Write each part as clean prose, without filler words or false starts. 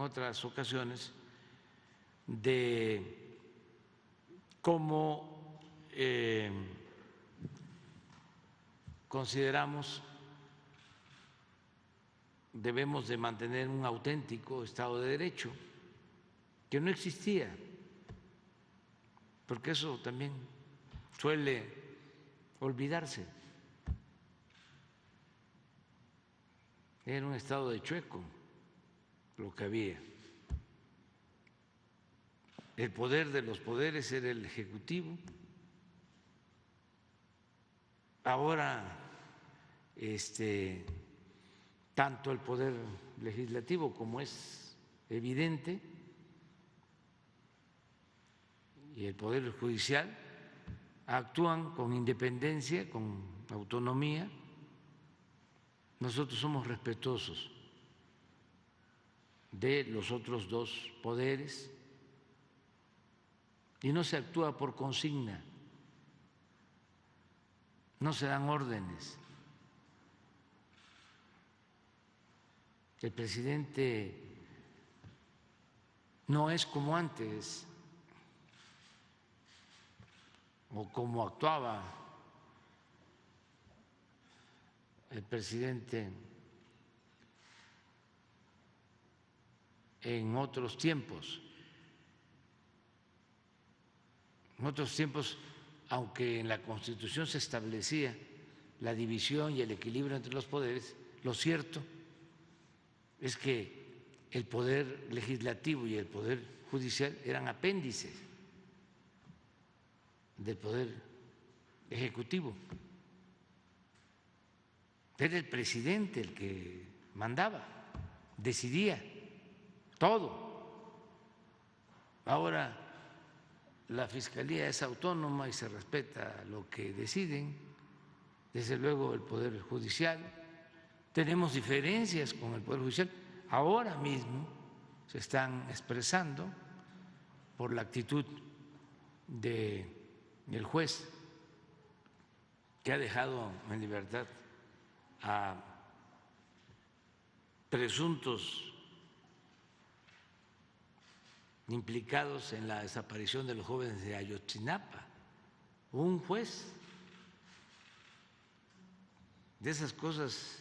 otras ocasiones de cómo consideramos debemos de mantener un auténtico Estado de Derecho, que no existía, porque eso también suele olvidarse. Era un estado de chueco lo que había. El poder de los poderes era el Ejecutivo. Ahora, tanto el Poder Legislativo, como es evidente, y el Poder Judicial actúan con independencia, con autonomía. Nosotros somos respetuosos de los otros dos poderes y no se actúa por consigna, no se dan órdenes. El presidente no es como antes o como actuaba el presidente en otros tiempos. En otros tiempos, aunque en la Constitución se establecía la división y el equilibrio entre los poderes, lo cierto es que el poder legislativo y el poder judicial eran apéndices del poder ejecutivo. Era el presidente el que mandaba, decidía todo. Ahora la Fiscalía es autónoma y se respeta lo que deciden, desde luego el Poder Judicial. Tenemos diferencias con el Poder Judicial, ahora mismo se están expresando por la actitud del juez que ha dejado en libertad a presuntos implicados en la desaparición de los jóvenes de Ayotzinapa. Un juez, de esas cosas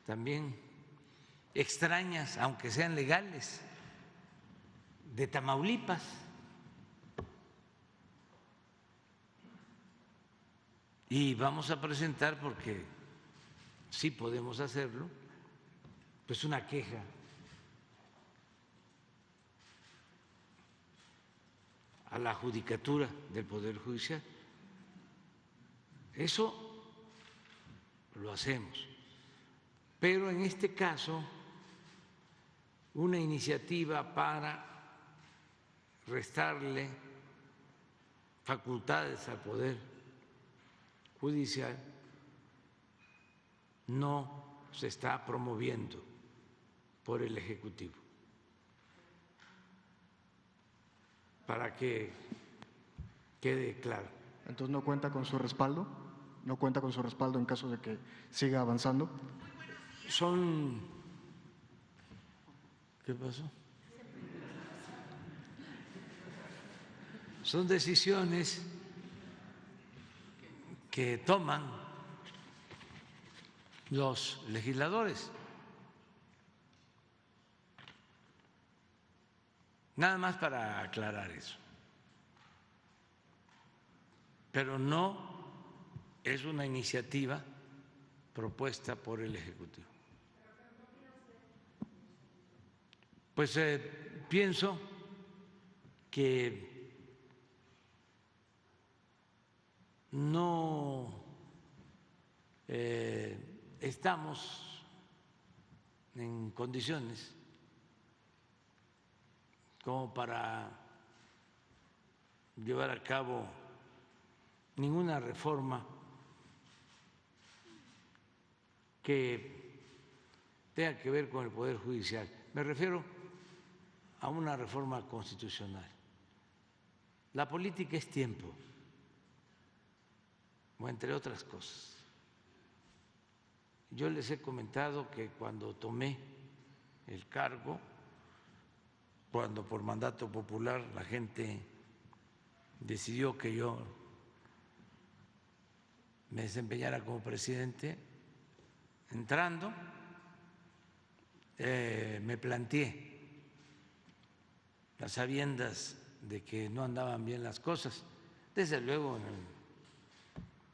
también extrañas, aunque sean legales, de Tamaulipas. Y vamos a presentar, porque sí podemos hacerlo, pues una queja a la Judicatura del Poder Judicial. Eso lo hacemos. Pero en este caso, una iniciativa para restarle facultades al Poder Judicial no se está promoviendo por el Ejecutivo. Para que quede claro. Entonces, ¿no cuenta con su respaldo? ¿No cuenta con su respaldo en caso de que siga avanzando? ¿Qué pasó? Son decisiones que toman los legisladores. Nada más para aclarar eso. Pero no es una iniciativa propuesta por el Ejecutivo. Pues pienso que no estamos en condiciones como para llevar a cabo ninguna reforma que tenga que ver con el Poder Judicial. Me refiero a una reforma constitucional. La política es tiempo, o entre otras cosas. Yo les he comentado que cuando tomé el cargo cuando por mandato popular la gente decidió que yo me desempeñara como presidente, entrando, me planteé, a sabiendas de que no andaban bien las cosas, desde luego en el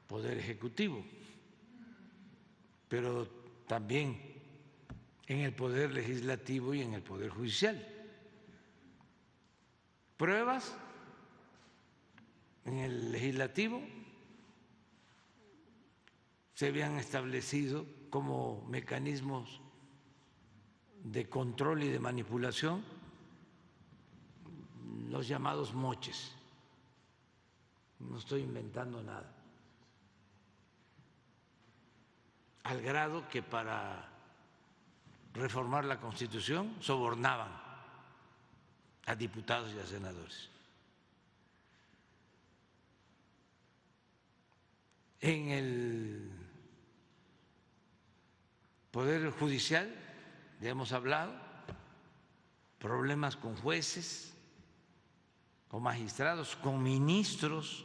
Poder Ejecutivo, pero también en el Poder Legislativo y en el Poder Judicial. Pruebas en el Legislativo se habían establecido como mecanismos de control y de manipulación los llamados moches. No estoy inventando nada. Al grado que para reformar la Constitución sobornaban a diputados y a senadores. En el Poder Judicial, ya hemos hablado, problemas con jueces, con magistrados, con ministros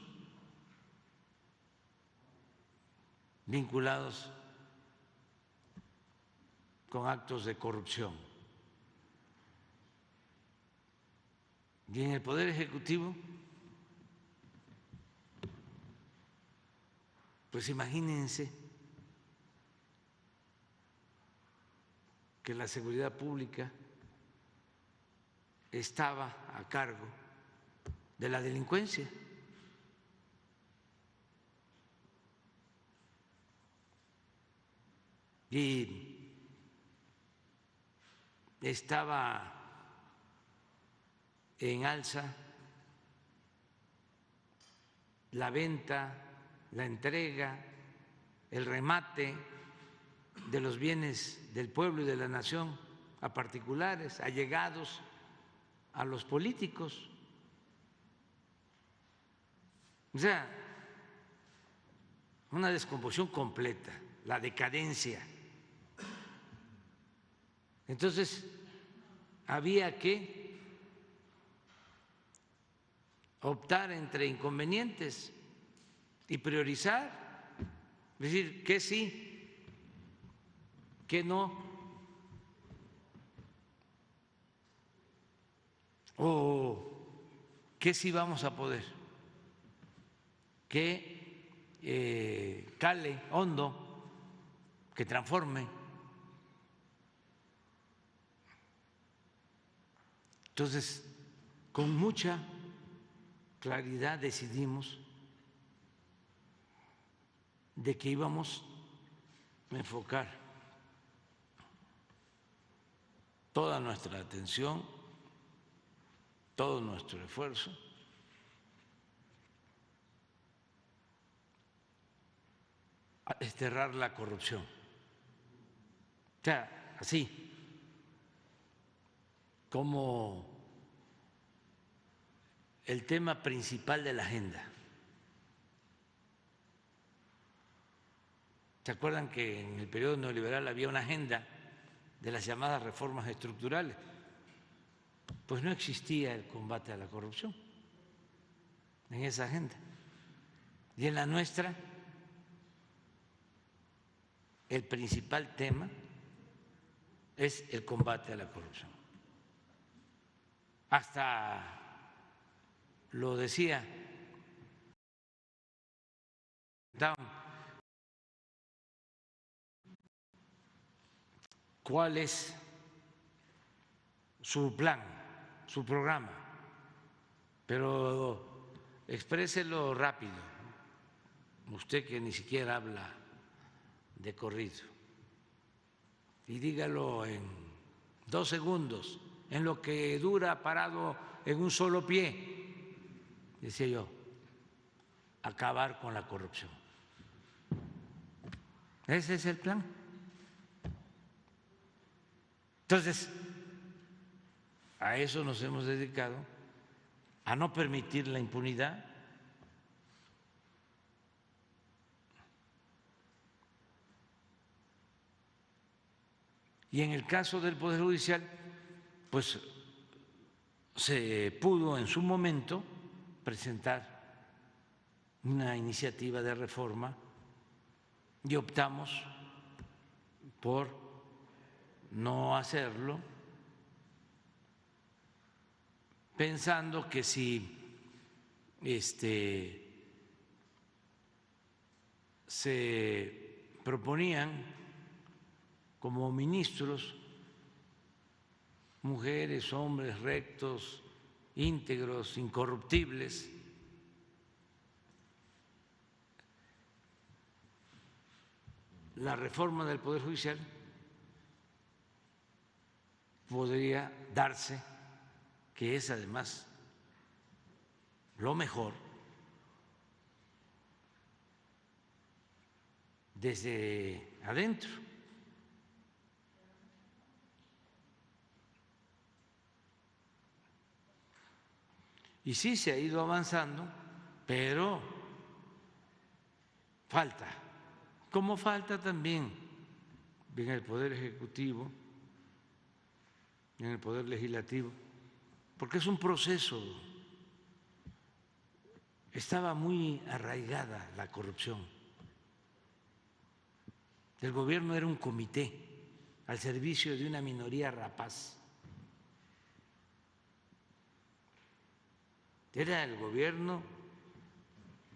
vinculados con actos de corrupción. Y en el Poder Ejecutivo, pues imagínense que la seguridad pública estaba a cargo de la delincuencia. Y estaba en alza la venta, la entrega, el remate de los bienes del pueblo y de la nación a particulares, allegados a los políticos. O sea, una descomposición completa, la decadencia. Entonces, había que optar entre inconvenientes y priorizar, es decir, qué sí, qué no, o qué sí vamos a poder, que cale hondo, que transforme. Entonces, con mucha claridad decidimos de que íbamos a enfocar toda nuestra atención, todo nuestro esfuerzo a desterrar la corrupción. O sea, así como el tema principal de la agenda. ¿Se acuerdan que en el periodo neoliberal había una agenda de las llamadas reformas estructurales? Pues no existía el combate a la corrupción en esa agenda. Y en la nuestra, el principal tema es el combate a la corrupción. Hasta lo decía cuál es su plan, su programa, pero expréselo rápido, usted que ni siquiera habla de corrido, y dígalo en 2 segundos, en lo que dura parado en un solo pie, decía yo, acabar con la corrupción. Ese es el plan. Entonces, a eso nos hemos dedicado, a no permitir la impunidad. Y en el caso del Poder Judicial, pues se pudo en su momento presentar una iniciativa de reforma y optamos por no hacerlo, pensando que si se proponían como ministros mujeres, hombres rectos, íntegros, incorruptibles, la reforma del Poder Judicial podría darse, que es además lo mejor, desde adentro. Y sí se ha ido avanzando, pero falta, como falta también en el Poder Ejecutivo, en el Poder Legislativo, porque es un proceso. Estaba muy arraigada la corrupción. El gobierno era un comité al servicio de una minoría rapaz. Era el gobierno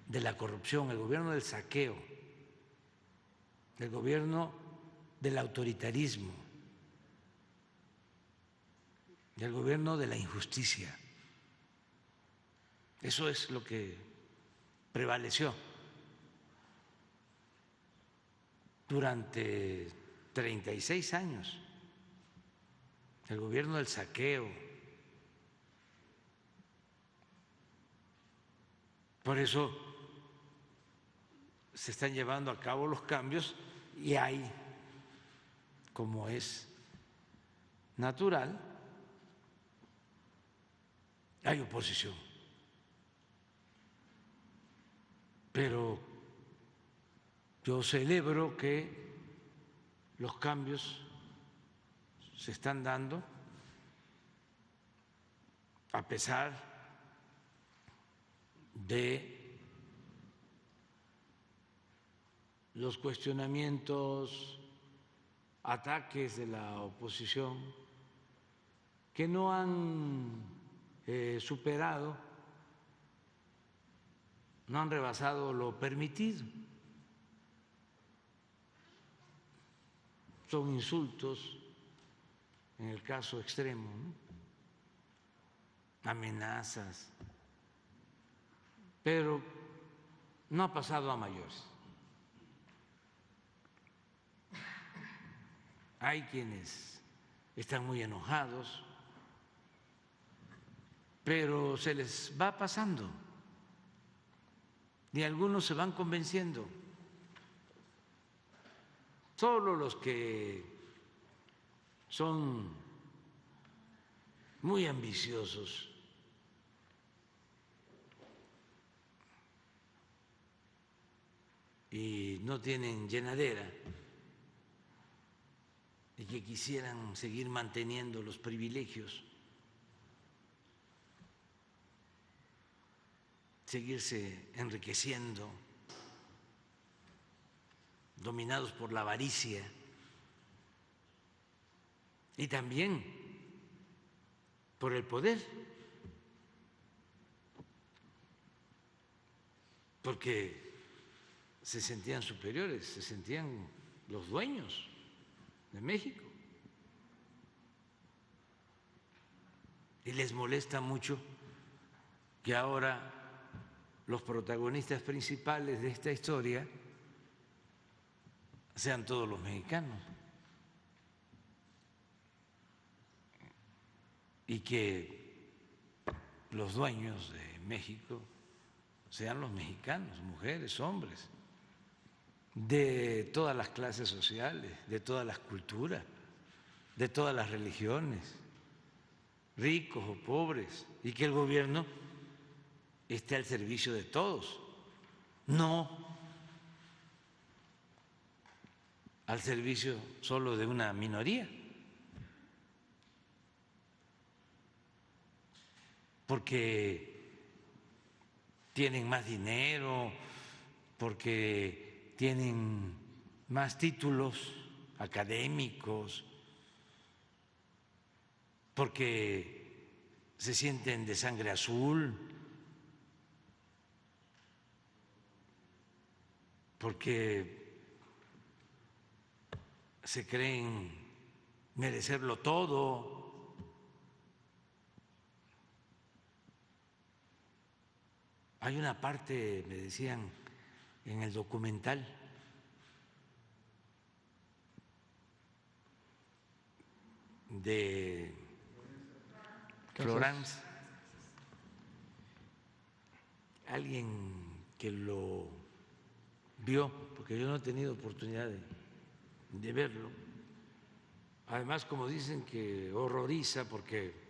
de la corrupción, el gobierno del saqueo, el gobierno del autoritarismo, el gobierno de la injusticia. Eso es lo que prevaleció durante 36 años, el gobierno del saqueo. Por eso se están llevando a cabo los cambios y hay, como es natural, hay oposición. Pero yo celebro que los cambios se están dando a pesar de los cuestionamientos, ataques de la oposición que no han superado, no han rebasado lo permitido. Son insultos, en el caso extremo, ¿no? Amenazas, pero no ha pasado a mayores. Hay quienes están muy enojados, pero se les va pasando y algunos se van convenciendo. Solo los que son muy ambiciosos y no tienen llenadera y que quisieran seguir manteniendo los privilegios, seguirse enriqueciendo, dominados por la avaricia y también por el poder, porque se sentían superiores, se sentían los dueños de México. Y les molesta mucho que ahora los protagonistas principales de esta historia sean todos los mexicanos y que los dueños de México sean los mexicanos, mujeres, hombres, de todas las clases sociales, de todas las culturas, de todas las religiones, ricos o pobres, y que el gobierno esté al servicio de todos, no al servicio solo de una minoría. porque tienen más dinero, porque tienen más títulos académicos, porque se sienten de sangre azul, porque se creen merecerlo todo. Hay una parte, me decían en el documental, de Florence, alguien que lo vio, porque yo no he tenido oportunidad de verlo. Además, como dicen, que horroriza porque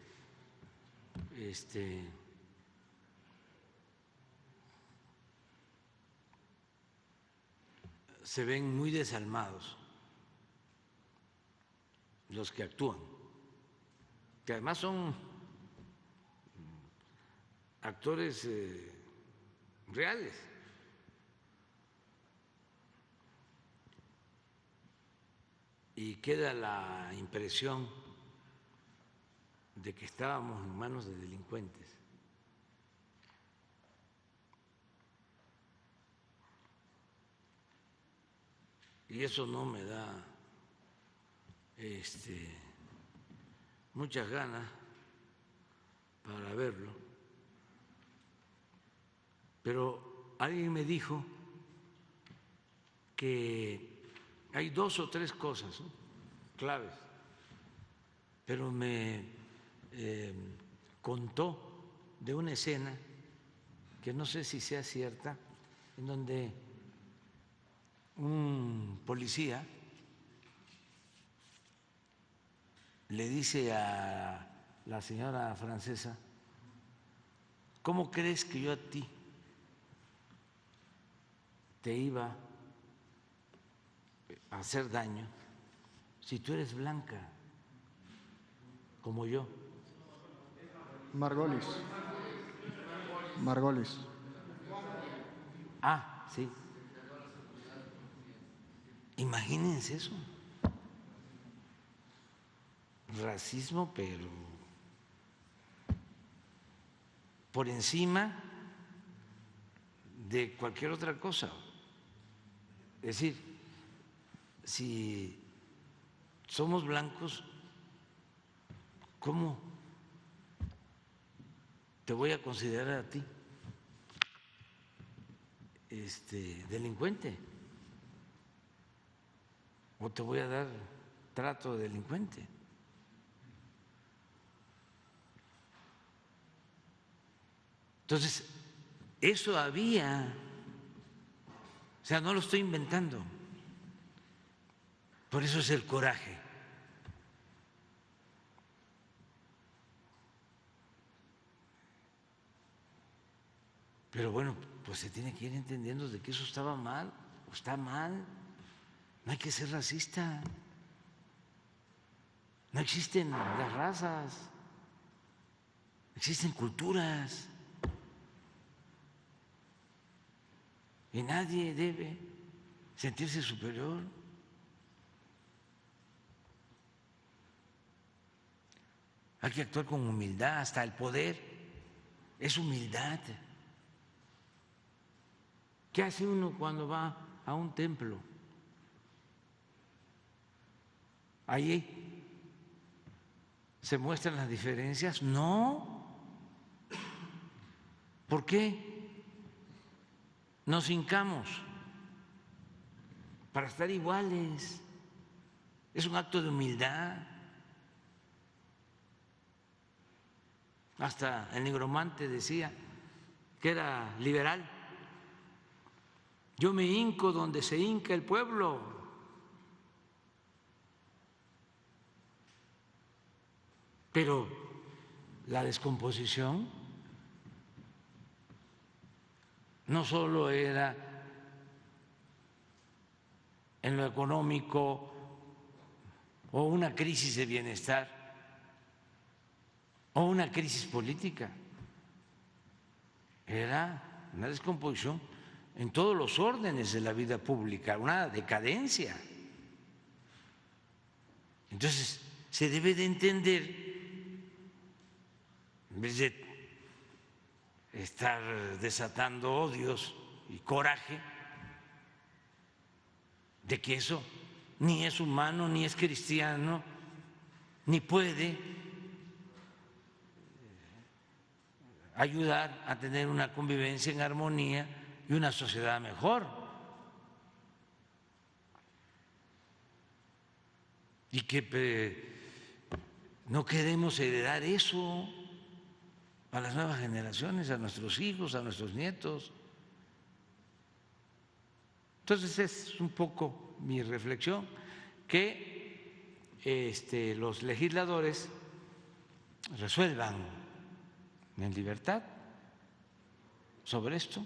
se ven muy desalmados los que actúan, que además son actores reales. Y queda la impresión de que estábamos en manos de delincuentes. Y eso no me da muchas ganas para verlo. Pero alguien me dijo que hay 2 o 3 cosas, ¿no?, claves, pero me contó de una escena que no sé si sea cierta, en donde un policía le dice a la señora francesa: ¿cómo crees que yo a ti te iba a hacer daño si tú eres blanca como yo? Margolis. Margolis. Ah, sí. Imagínense eso. Racismo, pero por encima de cualquier otra cosa. Es decir, si somos blancos, ¿cómo te voy a considerar a ti delincuente? ¿O te voy a dar trato de delincuente? Entonces, eso había, o sea, no lo estoy inventando. Por eso es el coraje. Pero bueno, pues se tiene que ir entendiendo de que eso estaba mal o está mal. No hay que ser racista. No existen las razas, existen culturas. Y nadie debe sentirse superior. Hay que actuar con humildad, hasta el poder es humildad. ¿Qué hace uno cuando va a un templo? ¿Allí se muestran las diferencias? No. ¿Por qué nos hincamos? Para estar iguales. Es un acto de humildad. Hasta el nigromante decía que era liberal. Yo me hinco donde se hinca el pueblo. Pero la descomposición no solo era en lo económico o una crisis de bienestar o una crisis política. era una descomposición en todos los órdenes de la vida pública, una decadencia. Entonces, se debe de entender, en vez de estar desatando odios y coraje, de que eso ni es humano, ni es cristiano, ni puede ayudar a tener una convivencia en armonía y una sociedad mejor. Y que no queremos heredar eso a las nuevas generaciones, a nuestros hijos, a nuestros nietos. Entonces es un poco mi reflexión, que los legisladores resuelvan en libertad sobre esto.